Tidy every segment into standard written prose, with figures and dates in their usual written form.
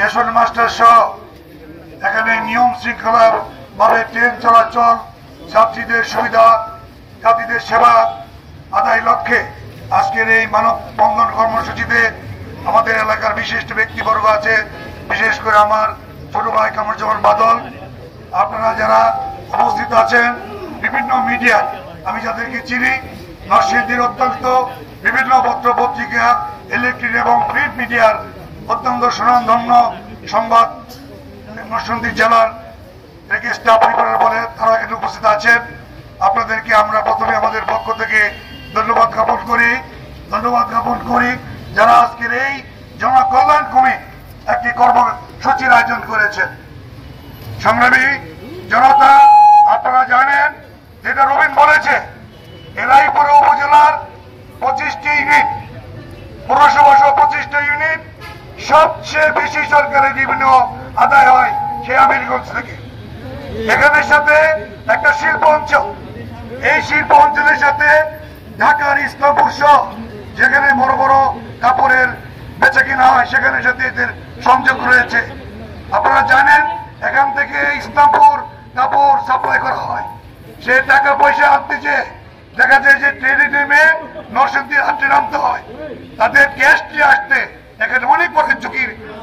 Station master সহ এখানে নিয়ম শৃঙ্খলার ভাবে ট্রেন চলাচল, যাত্রীদের সুবিধা, যাত্রীদের সেবা আদায় লক্ষ্যে আজকের এই মানববন্ধন কর্মসূচিতে আমাদের এলাকার বিশিষ্ট ব্যক্তিবর্গ আছে, বিশেষ করে আমার ছোট ভাই কামরুজ্জামান বাদল, আপনারা যারা উপস্থিত আছেন, বিভিন্ন মিডিয়া, আমি যাদেরকে চিনি, নরসিংদীর অত্যন্ত বিভিন্ন পত্র পত্রিকা, ইলেকট্রিক এবং প্রিন্ট মিডিয়ার অত্যন্ত সুনামধন্য সংবাদ নরসিংদী জেলার থেকে স্টাফ রিপোর্টার বলে তারা এখানে উপস্থিত আছেন। আপনাদেরকে আমরা প্রথমে আমাদের পক্ষ থেকে ধন্যবাদ জ্ঞাপন করি যারা আজকের এই জনকল্যাণ কমিটি একটি কর্মসূচির আয়োজন করেছেন। সংগ্রামী জনতা, আপনারা জানেন যেটা রবিন বলেছে, এলাইপুর উপজেলার 25টি ইউনিট, পৌরসভা সহ 25টা ইউনিট সবচেয়ে বেশি সরকারের রেভিনিউ আদায় হয় সেই আমিরগঞ্জ থেকে। এখানের সাথে একটা শিল্প অঞ্চল, এই শিল্প অঞ্চলের সাথে ঢাকার ইসলামপুর সহ যেখানে বড় বড় কাপড়ের বেচা কিনা হয় সেখানের সাথে এদের সংযোগ রয়েছে। আপনারা জানেন এখান থেকে ইসলামপুর কাপড় সাপ্লাই করা হয়, সে টাকা পয়সা আনতে যে দেখা যায় যে ট্রেনে নেমে নরসিংদীর হাটে নামতে হয়, তাদের গ্যাস নিয়ে আসতে এখানে অনেক বড়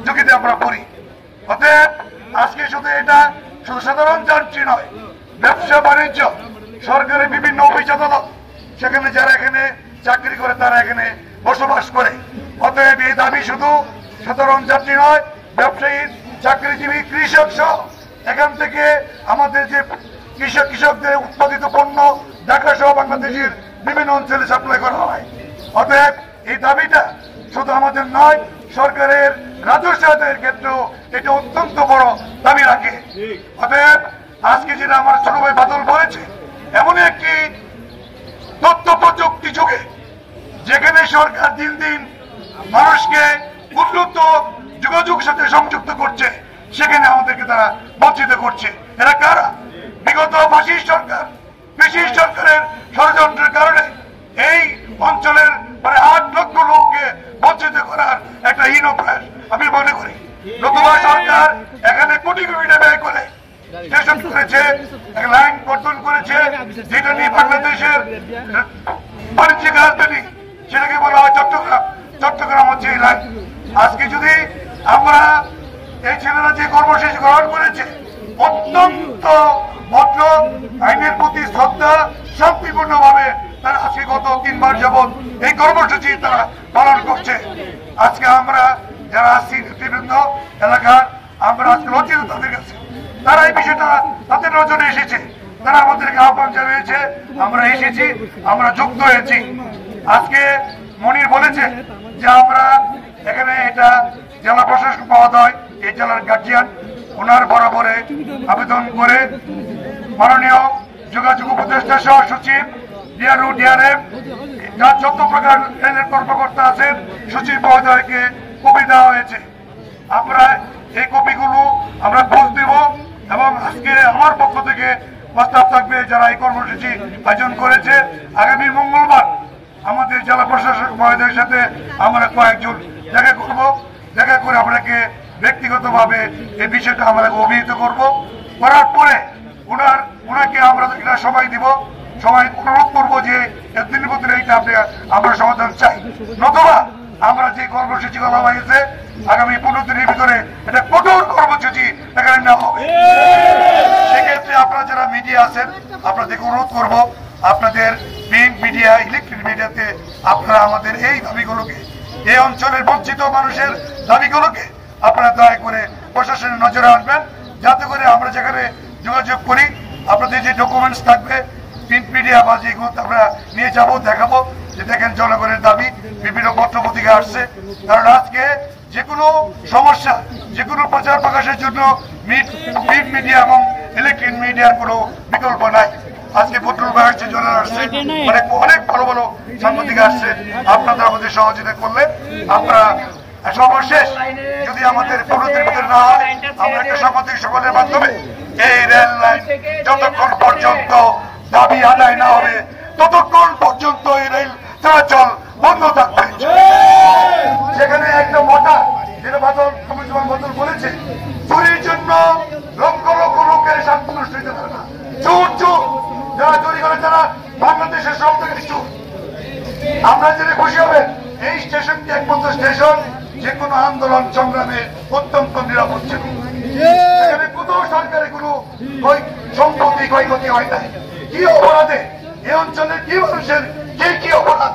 ঝুঁকিতে আমরা পড়ি। অতএব আজকে শুধু এটা শুধু সাধারণ যাত্রী নয়, ব্যবসা বাণিজ্য, সরকারের বিভিন্ন অফিস আদালত, সেখানে যারা এখানে চাকরি করে তারা এখানে বসবাস করে। অতএব এই দাবি শুধু সাধারণ যাত্রী নয়, ব্যবসায়ী, চাকরিজীবী, কৃষক সহ এখান থেকে আমাদের যে কৃষকদের উৎপাদিত পণ্য ঢাকা সহ বাংলাদেশের বিভিন্ন অঞ্চলে সাপ্লাই করা হয়। অতএব এই দাবিটা শুধু আমাদের নয়, সরকারের রাজস্ব আদায়ের ক্ষেত্রেও এটা অত্যন্ত বড় দাবি রাখে। অতএব আজকে যেটা আমার ছোট ভাই বাদল বলেছে, এমন একটি তথ্য প্রযুক্তি যুগে যেখানে সরকার দিন দিন মানুষকে উন্নত যোগাযোগ সাথে সংযুক্ত করছে, সেখানে আমাদেরকে তারা বঞ্চিত করছে। এরা কারা? বিগত ফাঁসির সরকার, ব্রিটিশ সরকারের ষড়যন্ত্রের কারণে এই অঞ্চলের প্রায় 8 লক্ষ লোককে বঞ্চিত করার একটা হীন প্রয়াস আমি মনে করি। নতুবা সরকার এখানে কোটি কোটি টাকা ব্যয় করে স্টেশন করেছে, লাইন বর্তন করেছে, যেটা নিয়ে বাংলাদেশের বাণিজ্যিক রাজধানী সেটাকে বলা হয় চট্টগ্রাম হচ্ছে এই লাইন। আজকে যদি আমরা এই ছেলেরা যে কর্মসূচি গ্রহণ করেছে, অত্যন্ত ভদ্র, আইনের প্রতি শ্রদ্ধা, শান্তিপূর্ণ ভাবে তারা আজকে গত 3 মাস যাবৎ এই কর্মসূচি তারা পালন করছে। আজকে আমরা যারা আছি নেতৃবৃন্দ এলাকার, আমরা আজকে লজ্জিত তাদের কাছে, তারা এই বিষয়টা তাদের নজরে এসেছে, তারা আমাদেরকে আহ্বান জানিয়েছে, আমরা এসেছি, আমরা যুক্ত হয়েছি। আজকে মনির বলেছে যে আমরা এখানে এটা জেলা প্রশাসক মহোদয়, এই জেলার গার্জিয়ান, ওনার বরাবরে আবেদন করে মাননীয় যোগাযোগ উপদেষ্টা সহ সচিব ডিআরও, ডিআরএম, যার যত প্রকার রেলের কর্মকর্তা আছেন, সচিব মহোদয়কে কপি দেওয়া হয়েছে। আমরা এই কপিগুলো আমরা খোঁজ দেব এবং আজকে আমার পক্ষ থেকে প্রস্তাব থাকবে যারা এই কর্মসূচি আয়োজন করেছে, আগামী মঙ্গলবার আমাদের জেলা প্রশাসক মহোদয়ের সাথে আমরা কয়েকজন দেখা করব, দেখা করে আপনাকে ব্যক্তিগতভাবে এই বিষয়টা আমরা অভিহিত করব। করার পরে ওনাকে আমরা সময় দিব, সময় অনুরোধ করবো যে এতদিনের ভিতরে এইটা আমরা সমাধান চাই, নতুবা আমরা যে কর্মসূচি বলা হয়েছে আগামী 15 দিনের ভিতরে এটা কঠোর কর্মসূচি এখানে নেওয়া হবে। সেক্ষেত্রে আপনারা যারা মিডিয়া আছেন, আপনাদেরকে অনুরোধ করব, আপনাদের প্রিন্ট মিডিয়া, ইলেকট্রিক মিডিয়াতে আপনারা আমাদের এই দাবিগুলোকে, এই অঞ্চলের বঞ্চিত মানুষের দাবিগুলোকে আপনারা দয়া করে প্রশাসনের নজরে আনবেন, যাতে করে আমরা যেখানে যোগাযোগ করি আপনাদের যে ডকুমেন্টস থাকবে, প্রিন্ট মিডিয়া বা যেগুলো আমরা নিয়ে যাবো, দেখাবো যে দেখেন জনগণের দাবি বিভিন্ন পত্র পত্রিকা আসছে। কারণ আজকে যে কোনো সমস্যা, যে কোনো প্রচার প্রকাশের জন্য প্রিন্ট মিডিয়া এবং ইলেকট্রিক মিডিয়ার কোনো বিকল্প নাই। আজকে পত্রিকা আসছে, জনের আসছে, অনেক বড় বড় সাংবাদিক আসছে। আপনারা আমাদের সহযোগিতা করলে আমরা সর্বশেষ যদি আমাদের 15 দিনের ভিতরে না হয়, আমরা একটা সাংবাদিক সকলের মাধ্যমে এই রেল লাইন যতক্ষণ পর্যন্ত দাবি আদায় না হবে ততক্ষণ পর্যন্ত এই রেল চলাচল বন্ধ থাকবে। সেখানে একটা মোটা যেটা বাদল বঙ্গবন্ধু বলেছে, চুরির জন্য লক্ষ লক্ষ লোকের স্বার্থ নষ্ট হইতে পারে না। চোর চোর যারা চুরি করে তারা বাংলাদেশের সব থেকে চোর। আমরা জেনে খুশি হবেন এই স্টেশনটি একমাত্র স্টেশন যে কোনো আন্দোলন সংগ্রামে অত্যন্ত নিরাপদ ছিল। এখানে কোথাও সরকারের কোনো সম্পত্তি ক্ষয়ক্ষতি হয় নাই। কি অপরাধে এই অঞ্চলের কি মানুষের কি অপরাধ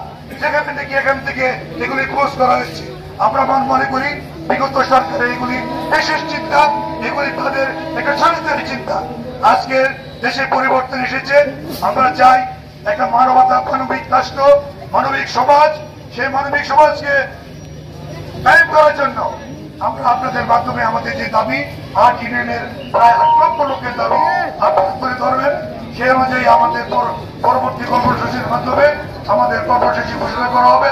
এখান থেকে এগুলি ক্লোজ করা হয়েছে। আমরা মনে করি বিগত সরকারের এগুলি বিশেষ চিন্তা, এগুলি তাদের একটা স্বার্থের চিন্তা। আজকে দেশে পরিবর্তন এসেছে, আমরা চাই একটা মানবতা, মানবিক রাষ্ট্র, মানবিক সমাজ। সেই মানবিক সমাজকে কায়েম করার জন্য আমরা আপনাদের মাধ্যমে আমাদের যে দাবি 8 ইউনিয়নের প্রায় 8 লক্ষ লোকের দাবি আপনারা তুলে ধরবেন। সেই অনুযায়ী আমাদের পরবর্তী কর্মসূচির মাধ্যমে আমাদের কর্মসূচি ঘোষণা করা হবে।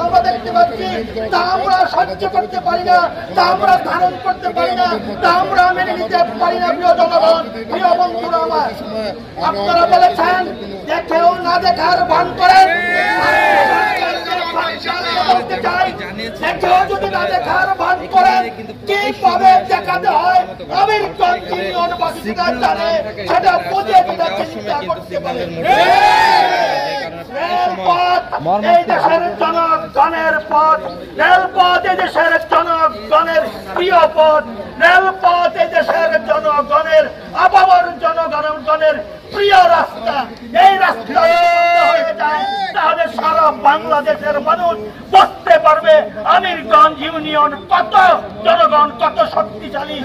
আমরা দেখতে পাচ্ছি তা আমরা সহ্য করতে পারি না, তা আমরা ধারণ করতে পারি না, তা আমরা মেনে নিতে পারি না। প্রিয় জনগণ, প্রিয় বন্ধুরা আমার, আপনারা বলেছেন দেখেও না দেখার ভান করেন। যদি না দেখার ভান করেন কিভাবে দেখাতে হয় আমেরিকান ইউনিয়নবাসীরা জানে, সেটা বুঝে দিতে চিন্তা করতে পারেন। এই দেশের জনগণের পথ, রেলপথ এই দেশের জনগণের প্রিয় পথ, রেলপথ এই দেশের জনগণের আপামর জনগণের প্রিয় রাস্তা। এই রাস্তা হয়ে যায় তাহলে সারা বাংলাদেশের মানুষ বুঝতে পারবে আমিরগঞ্জ ইউনিয়ন কত, জনগণ কত শক্তিশালী।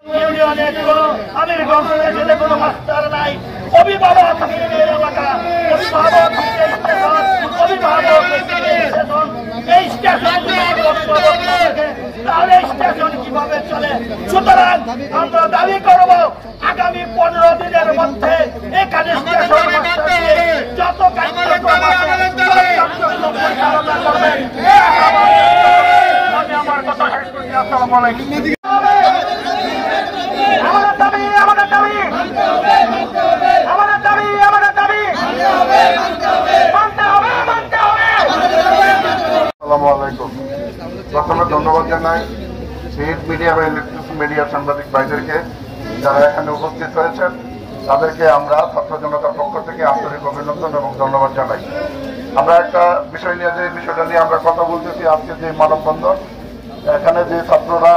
ইউনিয়নে কোন আমিরগঞ্জে গেলে কোনো মাস্টার নাই, অভিভাবক এলাকা, অভিভাবক এই স্টেশন তাহলে স্টেশন কিভাবে চলে? সুতরাং আমরা দাবি করব আগামী 15 দিনের মধ্যে এখানে স্টেশন যত কার্যক্রম আমি আমার কথা শেষ করছি। আসসালামু আলাইকুম। প্রথমে ধন্যবাদ জানাই প্রিন্ট মিডিয়া বা ইলেকট্রনিক মিডিয়ার সাংবাদিক ভাইদেরকে যারা এখানে উপস্থিত হয়েছেন। তাদেরকে আমরা ছাত্র জনতার পক্ষ থেকে আন্তরিক অভিনন্দন এবং ধন্যবাদ জানাই। আমরা একটা বিষয় নিয়ে, যে বিষয়টা নিয়ে আমরা কথা বলতেছি, আজকে যে মানববন্ধন, এখানে যে ছাত্ররা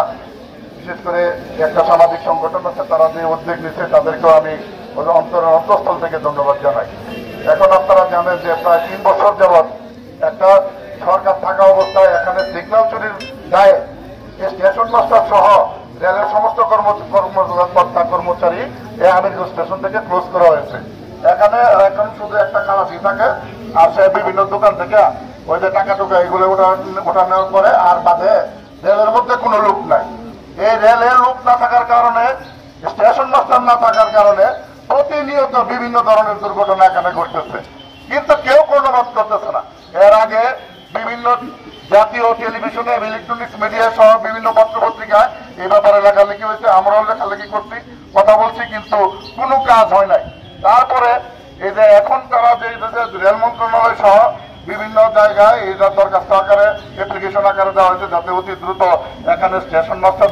বিশেষ করে একটা সামাজিক সংগঠন আছে তারা যে উদ্যোগ নিচ্ছে তাদেরকেও আমি অন্তঃস্থল থেকে ধন্যবাদ জানাই। এখন আপনারা জানেন যে প্রায় 3 বছর যাবৎ একটা সরকার থাকা অবস্থায় এখানে সিগন্যাল চুরির দায়ে স্টেশন মাস্টার সহ রেলের সমস্ত কর্মকর্তা কর্মচারী এই আমিরগঞ্জ স্টেশন থেকে ক্লোজ করা হয়েছে। এখানে এখন শুধু একটা খালাসি থাকে, আর সে বিভিন্ন দোকান থেকে ওই যে টাকা টুকা এগুলো ওঠানোর পরে আর বাদে রেলের মধ্যে কোনো লোক নাই। এই রেলের লোক না থাকার কারণে, স্টেশন মাস্টার না থাকার কারণে প্রতিনিয়ত বিভিন্ন ধরনের দুর্ঘটনা এখানে ঘটতেছে, কিন্তু কেউ প্রতিবাদ করতেছে না। এর আগে বিভিন্ন জাতীয় টেলিভিশনে, ইলেকট্রনিক্স মিডিয়া সহ বিভিন্ন পত্র পত্রিকায় এই ব্যাপারে লেখালেখি হয়েছে, আমরাও লেখালেখি করছি, কথা বলছি, কিন্তু কোনো কাজ হয় নাই। তারপরে এই যে এখন তারা যে রেল মন্ত্রণালয় সহ বিভিন্ন জায়গায় এই দরখাস্ত আকারে, অ্যাপ্লিকেশন আকারে দেওয়া হয়েছে যাতে অতি দ্রুত এখানে স্টেশন মাস্টার